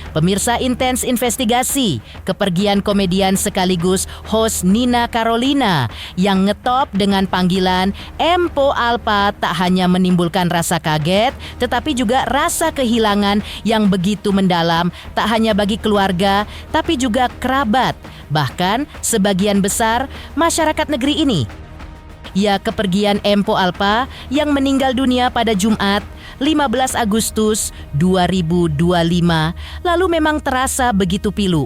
Pemirsa Intens Investigasi, kepergian komedian sekaligus host Nina Carolina yang ngetop dengan panggilan Empo Alpa tak hanya menimbulkan rasa kaget, tetapi juga rasa kehilangan yang begitu mendalam, tak hanya bagi keluarga, tapi juga kerabat, bahkan sebagian besar masyarakat negeri ini. Ya, kepergian Empo Alpa yang meninggal dunia pada Jumat 15 Agustus 2025 lalu memang terasa begitu pilu.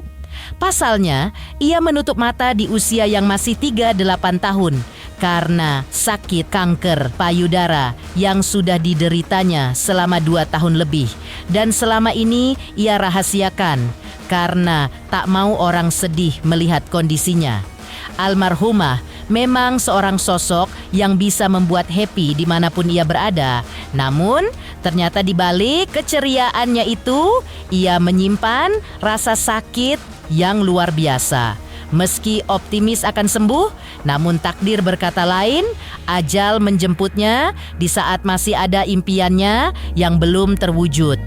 Pasalnya, ia menutup mata di usia yang masih 38 tahun karena sakit kanker payudara yang sudah dideritanya selama 2 tahun lebih. Dan selama ini ia rahasiakan karena tak mau orang sedih melihat kondisinya. Almarhumah memang seorang sosok yang bisa membuat happy dimanapun ia berada. Namun, ternyata di balik keceriaannya itu, ia menyimpan rasa sakit yang luar biasa. Meski optimis akan sembuh, namun takdir berkata lain, ajal menjemputnya di saat masih ada impiannya yang belum terwujud.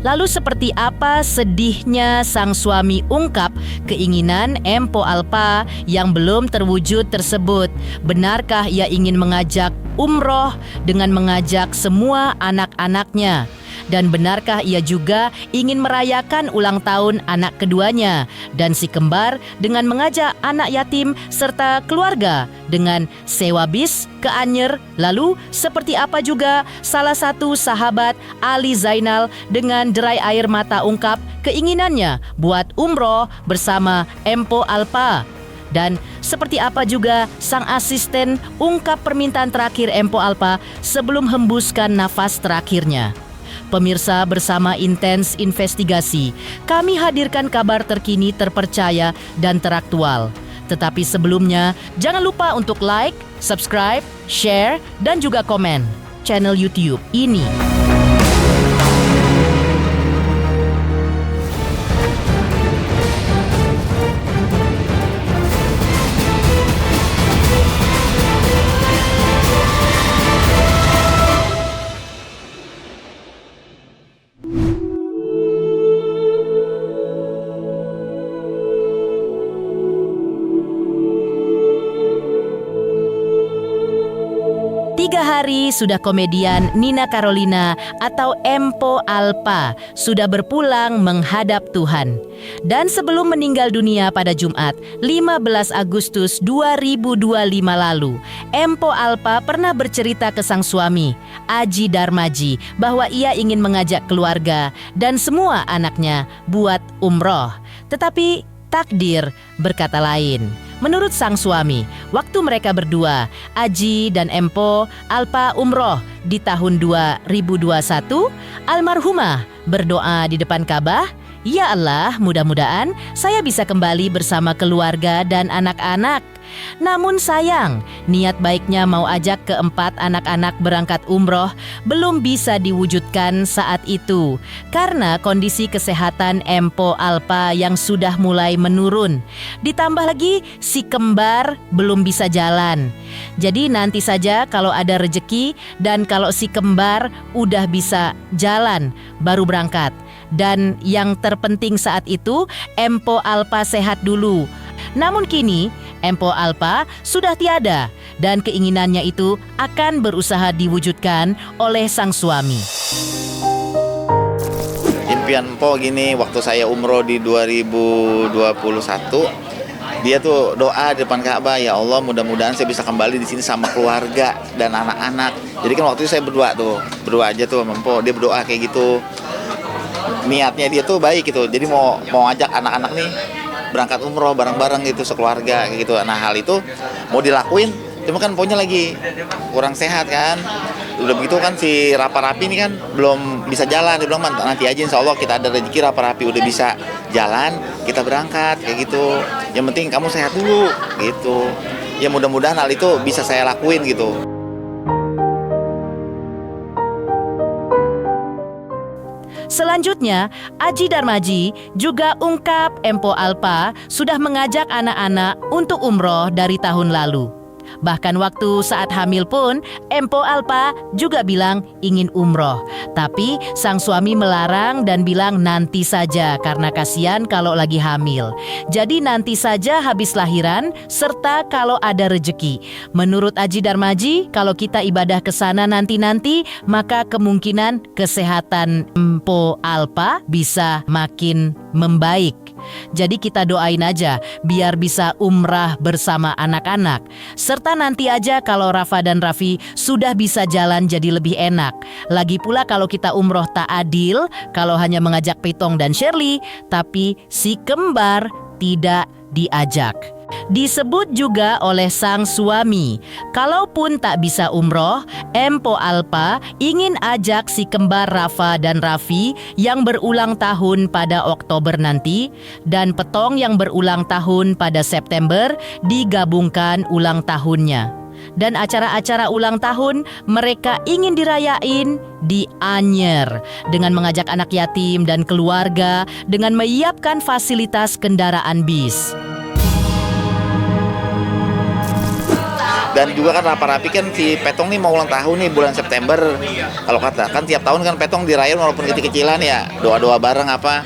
Lalu seperti apa sedihnya sang suami ungkap keinginan Empo Alpa yang belum terwujud tersebut? Benarkah ia ingin mengajak umroh dengan mengajak semua anak-anaknya? Dan benarkah ia juga ingin merayakan ulang tahun anak keduanya dan si kembar dengan mengajak anak yatim serta keluarga dengan sewa bis ke Anyer? Lalu seperti apa juga salah satu sahabat Ali Zainal dengan derai air mata ungkap keinginannya buat umroh bersama Empo Alpa? Dan seperti apa juga sang asisten ungkap permintaan terakhir Empo Alpa sebelum hembuskan nafas terakhirnya? Pemirsa, bersama Intens Investigasi, kami hadirkan kabar terkini, terpercaya, dan teraktual. Tetapi sebelumnya, jangan lupa untuk like, subscribe, share, dan juga komen channel YouTube ini. Hari sudah komedian Nina Carolina atau Empo Alpa sudah berpulang menghadap Tuhan. Dan sebelum meninggal dunia pada Jumat 15 Agustus 2025 lalu, Empo Alpa pernah bercerita ke sang suami, Aji Darmaji, bahwa ia ingin mengajak keluarga dan semua anaknya buat umroh. Tetapi takdir berkata lain. Menurut sang suami, waktu mereka berdua, Aji dan Empo Alpa umroh di tahun 2021, almarhumah berdoa di depan Ka'bah, "Ya Allah, mudah-mudahan saya bisa kembali bersama keluarga dan anak-anak." Namun sayang, niat baiknya mau ajak keempat anak-anak berangkat umroh belum bisa diwujudkan saat itu karena kondisi kesehatan Empo Alpa yang sudah mulai menurun. Ditambah lagi si kembar belum bisa jalan. Jadi nanti saja kalau ada rejeki dan kalau si kembar udah bisa jalan baru berangkat. Dan yang terpenting saat itu, Empo Alpa sehat dulu. Namun kini Empo Alpa sudah tiada dan keinginannya itu akan berusaha diwujudkan oleh sang suami. Impian Empo gini, waktu saya umroh di 2021, dia tuh doa di depan Ka'bah, "Ya Allah, mudah-mudahan saya bisa kembali di sini sama keluarga dan anak-anak." Jadi kan waktu itu saya berdua aja tuh sama Empo, dia berdoa kayak gitu. Niatnya dia tuh baik gitu, jadi mau ajak anak-anak nih berangkat umroh bareng-bareng gitu sekeluarga kayak gitu. Nah, hal itu mau dilakuin, cuma kan Emponya lagi kurang sehat kan. Udah begitu kan si Rapa-Rapi ini kan belum bisa jalan. Dia bilang, "Nanti aja insya Allah kita ada rezeki Rapa-Rapi udah bisa jalan, kita berangkat kayak gitu. Yang penting kamu sehat dulu gitu." Ya mudah-mudahan hal itu bisa saya lakuin gitu. Selanjutnya, Aji Darmaji juga ungkap Empo Alpa sudah mengajak anak-anak untuk umroh dari tahun lalu. Bahkan waktu saat hamil pun, Empo Alpa juga bilang ingin umroh. Tapi sang suami melarang dan bilang nanti saja karena kasihan kalau lagi hamil. Jadi nanti saja habis lahiran serta kalau ada rejeki. Menurut Aji Darmaji, kalau kita ibadah ke sana nanti-nanti, maka kemungkinan kesehatan Empo Alpa bisa makin membaik. Jadi kita doain aja biar bisa umrah bersama anak-anak. Serta nanti aja kalau Rafa dan Raffi sudah bisa jalan jadi lebih enak. Lagi pula kalau kita umroh tak adil kalau hanya mengajak Petong dan Shirley, tapi si kembar tidak diajak. Disebut juga oleh sang suami, kalaupun tak bisa umroh, Empo Alpa ingin ajak si kembar Rafa dan Raffi yang berulang tahun pada Oktober nanti dan Petong yang berulang tahun pada September digabungkan ulang tahunnya. Dan acara-acara ulang tahun mereka ingin dirayain di Anyer dengan mengajak anak yatim dan keluarga dengan menyiapkan fasilitas kendaraan bis. Dan juga kan rapi-rapi kan si Petong nih mau ulang tahun nih bulan September. Kalau kata kan tiap tahun kan Petong dirayain walaupun kecil-kecilan ya, doa-doa bareng apa.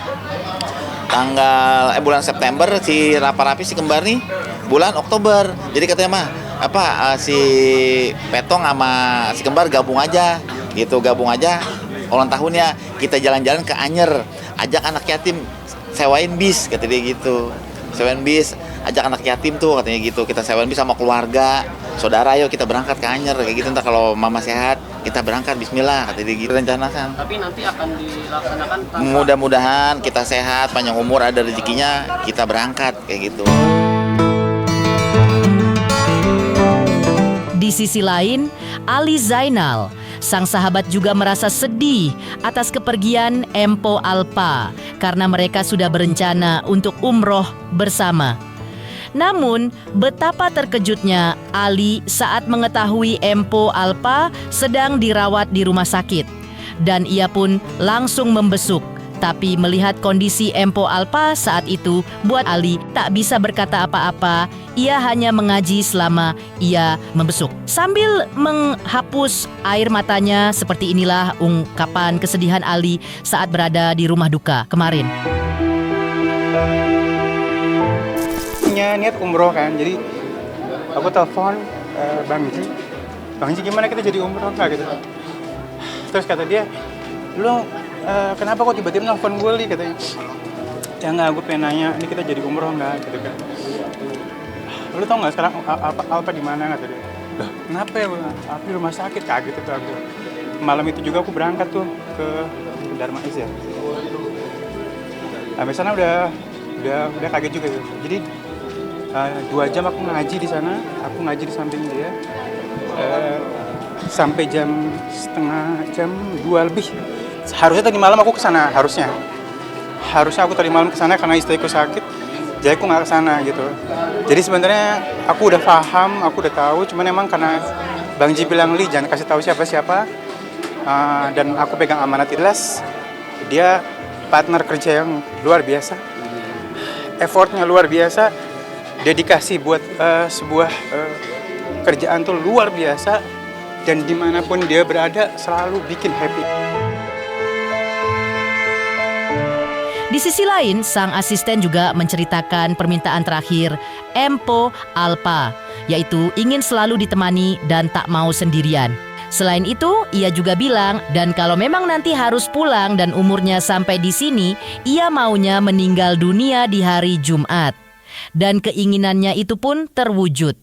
Bulan September si rapi-rapi si kembar nih bulan Oktober. Jadi katanya mah si Petong sama si kembar gabung aja ulang tahunnya, kita jalan-jalan ke Anyer, ajak anak yatim sewain bis kata dia gitu. Sewain bis, ajak anak yatim tuh katanya gitu, kita sewain bis sama keluarga, saudara yuk kita berangkat ke Anyer kayak gitu, ntar kalau mama sehat kita berangkat bismillah kata dia gitu rencanakan. Tapi nanti akan dilaksanakan mudah-mudahan kita sehat, panjang umur, ada rezekinya, kita berangkat kayak gitu. Di sisi lain, Ali Zainal, sang sahabat juga merasa sedih atas kepergian Empo Alpa karena mereka sudah berencana untuk umroh bersama. Namun, betapa terkejutnya Ali saat mengetahui Empo Alpa sedang dirawat di rumah sakit. Dan ia pun langsung membesuk. Tapi melihat kondisi Empo Alpa saat itu, buat Ali tak bisa berkata apa-apa. Ia hanya mengaji selama ia membesuk. Sambil menghapus air matanya, seperti inilah ungkapan kesedihan Ali saat berada di rumah duka kemarin. Punya niat umroh kan, jadi aku telepon Bang Ji gimana kita jadi umroh nggak gitu. Terus kata dia, lu kenapa kok tiba-tiba nelfon gue li katanya. Ya nggak, gue pengen nanya, ini kita jadi umroh nggak gitu kan. Lu tau nggak sekarang Alpa di mana kata dia. Loh, kenapa ya? Aku di rumah sakit, kaget itu aku. Malam itu juga aku berangkat tuh ke Dharma Is ya. Sampai sana udah kaget juga gitu. Jadi 2 jam aku ngaji di sana, aku ngaji di samping dia. Sampai setengah jam 2 lebih. Harusnya tadi malam aku kesana, harusnya aku tadi malam kesana karena istriku sakit, jadi aku nggak kesana gitu. Jadi sebenarnya aku udah paham, aku udah tahu, cuman emang karena Bang Ji bilang li jangan kasih tahu siapa-siapa, dan aku pegang amanat ikhlas, dia partner kerja yang luar biasa, effortnya luar biasa, dedikasi buat sebuah kerjaan tuh luar biasa, dan dimanapun dia berada selalu bikin happy. Di sisi lain, sang asisten juga menceritakan permintaan terakhir Empo Alpa, yaitu ingin selalu ditemani dan tak mau sendirian. Selain itu, ia juga bilang, dan kalau memang nanti harus pulang dan umurnya sampai di sini, ia maunya meninggal dunia di hari Jumat. Dan keinginannya itu pun terwujud.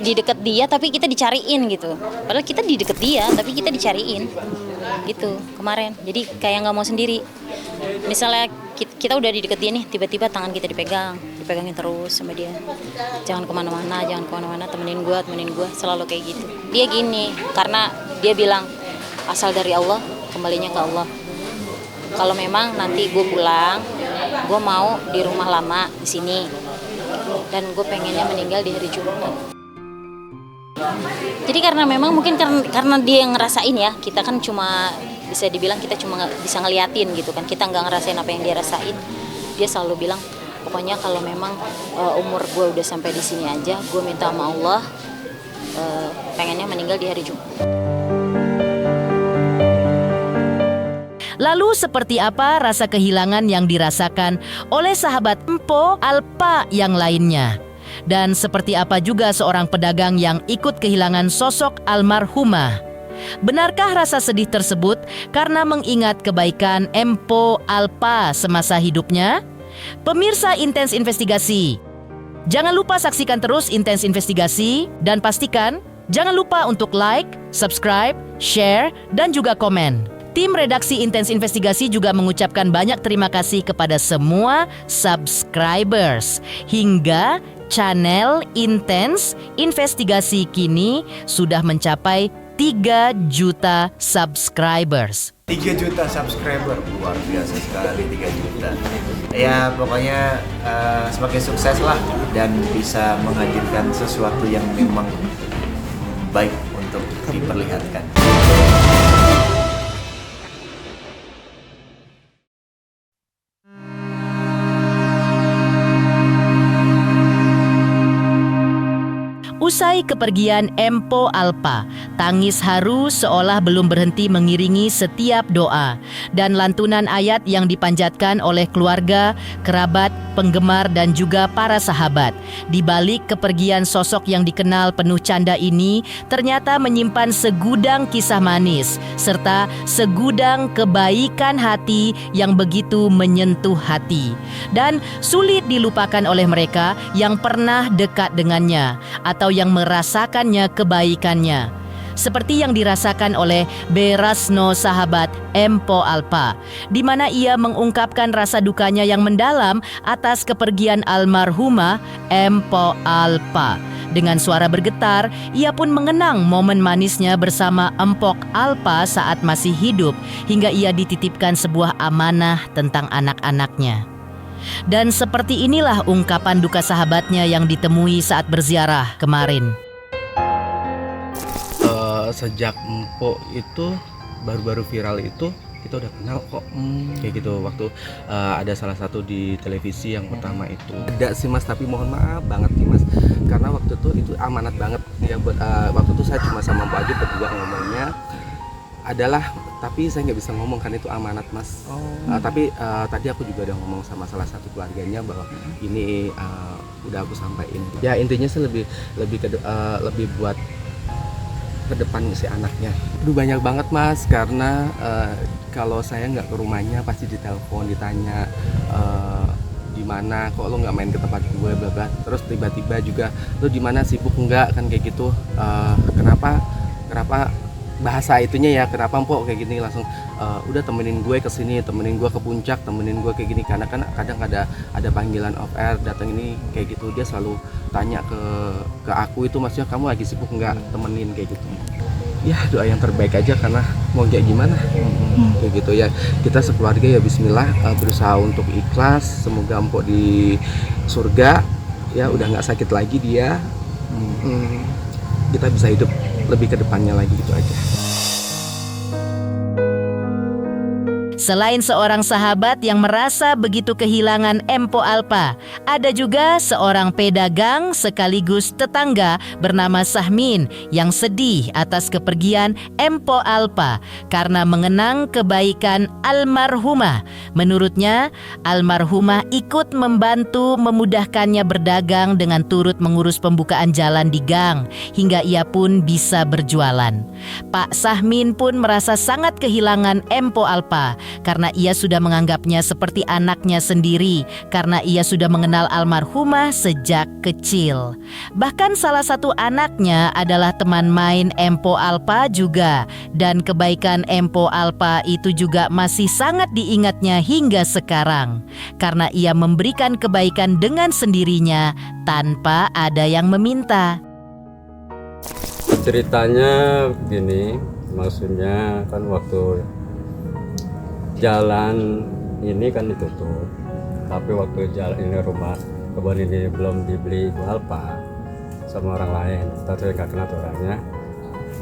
Di dekat dia tapi kita dicariin gitu. Padahal kita di dekat dia tapi kita dicariin gitu kemarin. Jadi kayak nggak mau sendiri. Misalnya kita udah di dekat dia nih, tiba-tiba tangan kita dipegangin terus sama dia. Jangan kemana-mana, temenin gue, selalu kayak gitu. Dia gini, karena dia bilang asal dari Allah, kembalinya ke Allah. Kalau memang nanti gue pulang, gue mau di rumah lama di sini, dan gue pengennya meninggal di hari Jumat. Jadi karena memang mungkin karena dia yang ngerasain ya, kita kan cuma bisa dibilang kita cuma bisa ngeliatin gitu kan, kita nggak ngerasain apa yang dia rasain. Dia selalu bilang pokoknya kalau memang umur gue udah sampai di sini aja, gue minta sama Allah pengennya meninggal di hari Jumat. Lalu seperti apa rasa kehilangan yang dirasakan oleh sahabat Empo Alpa yang lainnya? Dan seperti apa juga seorang pedagang yang ikut kehilangan sosok almarhumah? Benarkah rasa sedih tersebut karena mengingat kebaikan Empo Alpa semasa hidupnya? Pemirsa Intens Investigasi, jangan lupa saksikan terus Intens Investigasi dan pastikan jangan lupa untuk like, subscribe, share, dan juga komen. Tim redaksi Intens Investigasi juga mengucapkan banyak terima kasih kepada semua subscribers hingga channel Intens Investigasi kini sudah mencapai 3 juta subscribers. 3 juta subscriber, luar biasa sekali 3 juta. Ya pokoknya semakin sukses lah dan bisa menghadirkan sesuatu yang memang baik untuk diperlihatkan. Usai kepergian Empo Alpa, tangis haru seolah belum berhenti mengiringi setiap doa dan lantunan ayat yang dipanjatkan oleh keluarga, kerabat, penggemar dan juga para sahabat. Di balik kepergian sosok yang dikenal penuh canda ini, ternyata menyimpan segudang kisah manis serta segudang kebaikan hati yang begitu menyentuh hati dan sulit dilupakan oleh mereka yang pernah dekat dengannya atau yang merasakannya kebaikannya. Seperti yang dirasakan oleh Berasno sahabat Empo Alpa, di mana ia mengungkapkan rasa dukanya yang mendalam atas kepergian almarhumah Empo Alpa. Dengan suara bergetar, ia pun mengenang momen manisnya bersama Empok Alpa saat masih hidup, hingga ia dititipkan sebuah amanah tentang anak-anaknya. Dan seperti inilah ungkapan duka sahabatnya yang ditemui saat berziarah kemarin. Sejak Empo itu baru-baru viral itu kita udah kenal kok, kayak gitu. Waktu ada salah satu di televisi yang pertama itu ada sih mas, tapi mohon maaf banget nih mas, karena waktu itu amanat banget ya buat waktu itu saya cuma sama Mbak aja berdua ngomongnya adalah, tapi saya nggak bisa ngomong kan itu amanat mas. Tapi tadi aku juga udah ngomong sama salah satu keluarganya bahwa ini udah aku sampaikan. Ya intinya sih lebih buat ke depan si anaknya. Aduh banyak banget mas, karena kalau saya nggak ke rumahnya pasti ditelepon ditanya di mana, kok lo nggak main ke tempat gue bla bla. Terus tiba-tiba juga lo di mana, sibuk nggak kan kayak gitu. Kenapa bahasa itunya ya, kenapa Mpok kayak gini, langsung udah temenin gue ke sini, temenin gue ke puncak, temenin gue kayak gini, karena kan kadang ada panggilan off air datang ini kayak gitu. Dia selalu tanya ke aku itu, maksudnya kamu lagi sibuk nggak, temenin kayak gitu. Ya doa yang terbaik aja, karena mau kayak gimana kayak gitu ya. Kita sekeluarga ya bismillah berusaha untuk ikhlas, semoga Mpok di surga ya, udah nggak sakit lagi dia. Kita bisa hidup lebih ke depannya lagi, gitu aja. Selain seorang sahabat yang merasa begitu kehilangan Empo Alpa, ada juga seorang pedagang sekaligus tetangga bernama Sahmin yang sedih atas kepergian Empo Alpa karena mengenang kebaikan almarhumah. Menurutnya, almarhumah ikut membantu memudahkannya berdagang dengan turut mengurus pembukaan jalan di gang hingga ia pun bisa berjualan. Pak Sahmin pun merasa sangat kehilangan Empo Alpa karena ia sudah menganggapnya seperti anaknya sendiri, karena ia sudah mengenal almarhumah sejak kecil. Bahkan salah satu anaknya adalah teman main Empo Alpa juga, dan kebaikan Empo Alpa itu juga masih sangat diingatnya hingga sekarang, karena ia memberikan kebaikan dengan sendirinya tanpa ada yang meminta. Ceritanya begini, maksudnya kan waktu jalan ini kan ditutup, tapi waktu jalan ini rumah kebun ini belum dibeli Ibu Alpa sama orang lain, tapi saya nggak kenal orangnya.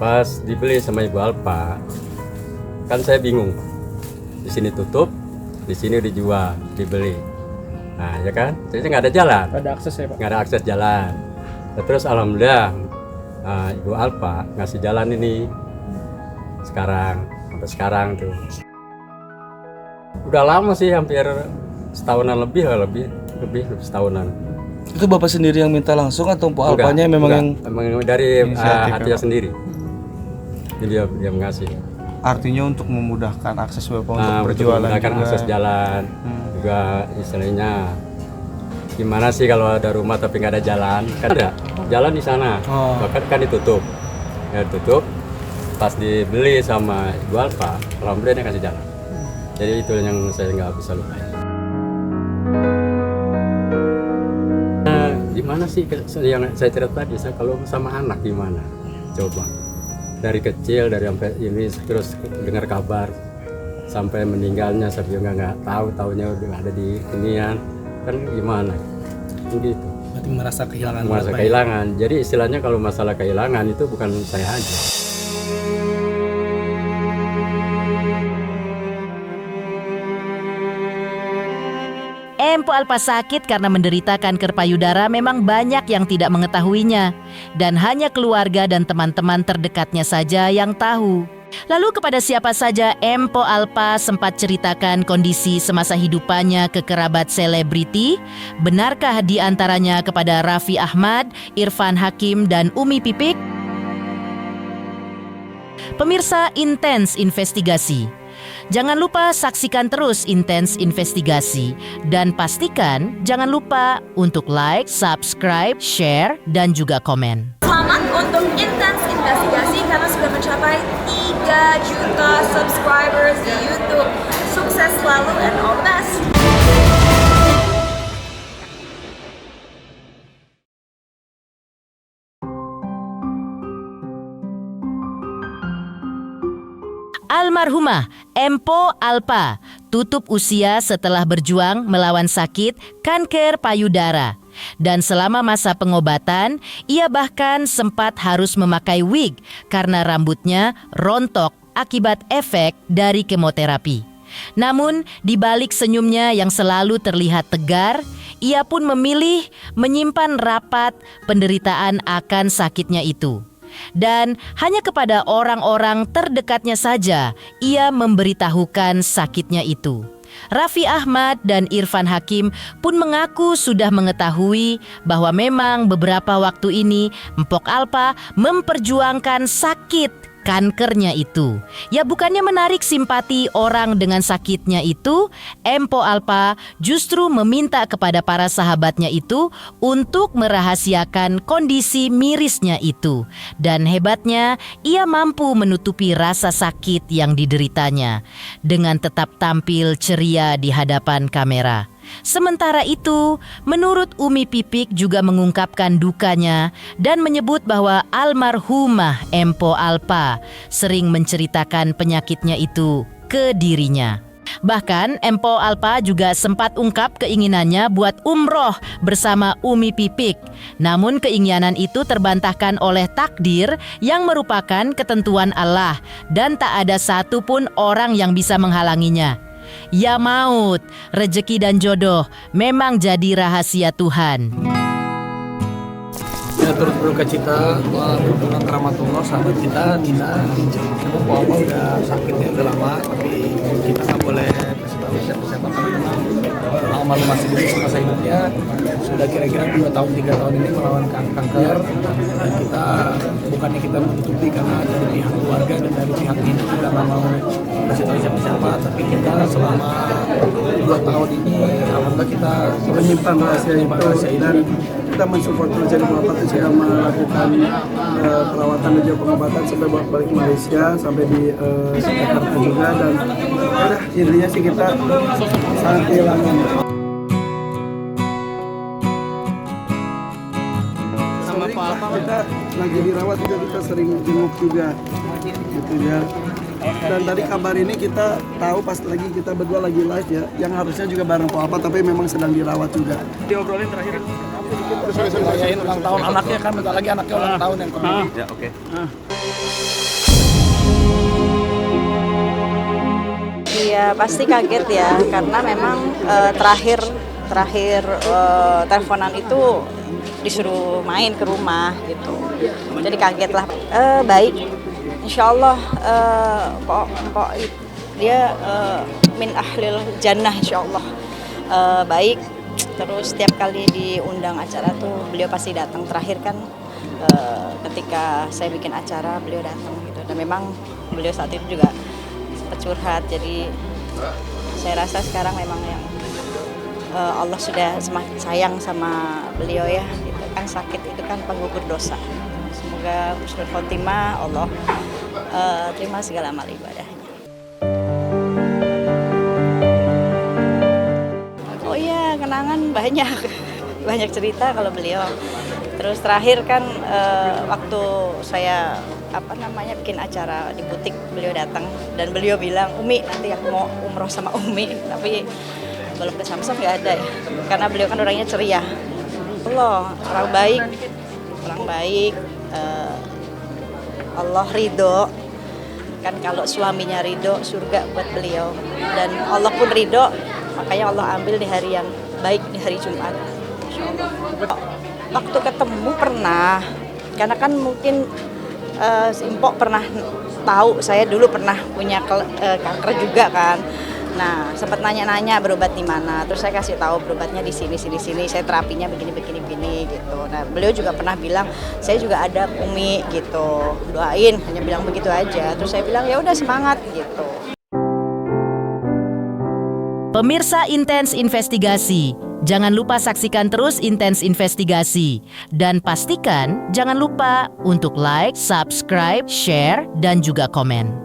Pas dibeli sama Ibu Alpa, kan saya bingung, di sini tutup, di sini dijual, dibeli. Nah ya kan, jadi nggak ada jalan. Nggak ada akses ya Pak? Nggak ada akses jalan. Terus alhamdulillah Ibu Alpa ngasih jalan ini sekarang, sampai sekarang tuh. Udah lama sih, hampir setahunan lebih setahunan. Itu Bapak sendiri yang minta langsung atau Mpok Alpanya memang Memang dari Inisiatif hatinya ya, sendiri. Jadi dia mengasih. Artinya untuk memudahkan akses Bapak untuk Untuk berjualan memudahkan juga. akses jalan, juga istilahnya gimana sih kalau ada rumah tapi nggak ada jalan, kan ada jalan di sana, bahkan kan ditutup, ya tutup. Pas dibeli sama Ibu Alpa, alhamdulillah dia kasih jalan. Jadi itu yang saya nggak bisa lupain. Gimana sih yang saya cerita tadi, saya kalau sama anak gimana? Coba dari kecil, dari sampai ini terus dengar kabar sampai meninggalnya, saya juga nggak tahu, taunya udah ada di inian, kan gimana? Gitu. berarti merasa kehilangan. Merasa kehilangan. Jadi istilahnya kalau masalah kehilangan itu bukan saya aja. Mpok Alpa sakit karena menderita kanker payudara memang banyak yang tidak mengetahuinya. Dan hanya keluarga dan teman-teman terdekatnya saja yang tahu. Lalu kepada siapa saja Mpok Alpa sempat ceritakan kondisi semasa hidupannya ke kerabat selebriti? Benarkah di antaranya kepada Raffi Ahmad, Irfan Hakim, dan Umi Pipik? Pemirsa Intens Investigasi, jangan lupa saksikan terus Intens Investigasi dan pastikan jangan lupa untuk like, subscribe, share, dan juga komen. Selamat untuk Intens Investigasi karena sudah mencapai 3 juta subscribers di YouTube. Sukses selalu and all the best. Almarhumah Mpok Alpa tutup usia setelah berjuang melawan sakit kanker payudara. Dan selama masa pengobatan, ia bahkan sempat harus memakai wig karena rambutnya rontok akibat efek dari kemoterapi. Namun, di balik senyumnya yang selalu terlihat tegar, ia pun memilih menyimpan rapat penderitaan akan sakitnya itu. Dan hanya kepada orang-orang terdekatnya saja ia memberitahukan sakitnya itu. Raffi Ahmad dan Irfan Hakim pun mengaku sudah mengetahui bahwa memang beberapa waktu ini Mpok Alpa memperjuangkan sakit kankernya itu. Ya bukannya menarik simpati orang dengan sakitnya itu, Mpok Alpa justru meminta kepada para sahabatnya itu untuk merahasiakan kondisi mirisnya itu. Dan hebatnya, ia mampu menutupi rasa sakit yang dideritanya dengan tetap tampil ceria di hadapan kamera. Sementara itu, menurut Umi Pipik juga mengungkapkan dukanya dan menyebut bahwa almarhumah Mpok Alpa sering menceritakan penyakitnya itu ke dirinya. Bahkan Mpok Alpa juga sempat ungkap keinginannya buat umroh bersama Umi Pipik. Namun keinginan itu terbantahkan oleh takdir yang merupakan ketentuan Allah dan tak ada satupun orang yang bisa menghalanginya. Ya maut, rezeki dan jodoh memang jadi rahasia Tuhan. Ya turut berduka cita berhubungan keramatullah sahabat kita Nina. Memang Alpa udah sakit ya udah lama, tapi kita nggak boleh kasih tahu siapa-siapa karena memang almarhumah sendiri semasa hidupnya sudah kira-kira 2 tahun 3 tahun ini melawan kanker, dan kita bukannya kita menutupi karena dari pihak keluarga dan dari pihak ini kita nggak mau kasih tahu siapa-siapa, tapi kita selama 2 tahun ini alhamdulillah kita menyimpan rahasia itu dan kita mensupport Project Muhammad saya melakukan perawatan dan juga pengobatan sampai balik Malaysia, sampai di Jakarta juga, dan udah intinya sih kita sangat kehilangan. Sama Pak Alpa kita lagi dirawat juga, kita sering jenguk juga gitu ya. Dan tadi kabar ini kita tahu pas lagi kita berdua lagi live ya, yang harusnya juga bareng Pak Alpa tapi memang sedang dirawat juga. Diobrolin terakhir. Rayain ulang tahun anaknya kan, bentar lagi anaknya ulang tahun yang kemarin. Ya, oke. Iya pasti kaget ya, karena memang terakhir terakhir teleponan itu disuruh main ke rumah gitu. Jadi kaget lah. Baik, insya Allah kok dia min ahlil jannah insya Allah. Baik. Terus setiap kali diundang acara tuh beliau pasti datang. Terakhir kan ketika saya bikin acara beliau datang gitu. Dan memang beliau saat itu juga sempat curhat. Jadi saya rasa sekarang memang yang Allah sudah semakin sayang sama beliau ya. Gitu kan, sakit itu kan penggugur dosa. Semoga husnul khotimah, Allah terima segala amal ibadahnya. Oh iya, kenangan banyak cerita kalau beliau. Terus terakhir kan waktu saya bikin acara di butik, beliau datang dan beliau bilang, "Umi, nanti aku mau umroh sama Umi." Tapi belum ke Samsung, nggak ada ya, karena beliau kan orangnya ceria. Allah, orang baik, Allah ridho. Kan kalau suaminya ridho, surga buat beliau. Dan Allah pun ridho, makanya Allah ambil di hari yang baik, di hari Jumat. Waktu ketemu pernah, karena kan mungkin si Mpok pernah tahu saya dulu pernah punya kanker juga kan. Nah, sempat nanya-nanya berobat di mana. Terus saya kasih tahu berobatnya di sini. Saya terapinya begini gitu. Nah, beliau juga pernah bilang, "Saya juga ada Umi gitu. Doain," hanya bilang begitu aja. Terus saya bilang, "Ya udah semangat," gitu. Pemirsa Intens Investigasi, jangan lupa saksikan terus Intens Investigasi. Dan pastikan jangan lupa untuk like, subscribe, share, dan juga komen.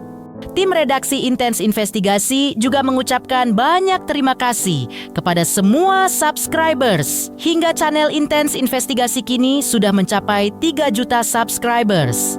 Tim redaksi Intens Investigasi juga mengucapkan banyak terima kasih kepada semua subscribers. Hingga channel Intens Investigasi kini sudah mencapai 3 juta subscribers.